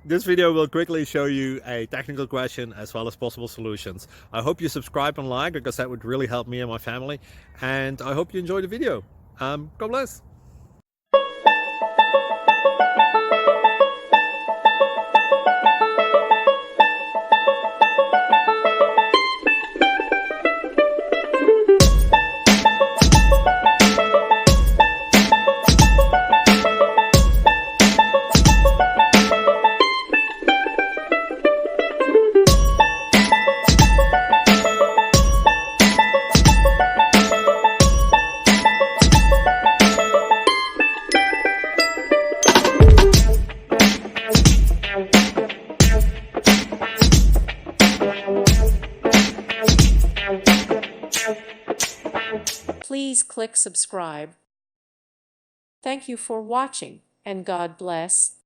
This video will quickly show you a technical question as well as possible solutions. I hope you subscribe and like, because that would really help me and my family. And I hope you enjoy the video. God bless. Please click subscribe. Thank you for watching, and God bless.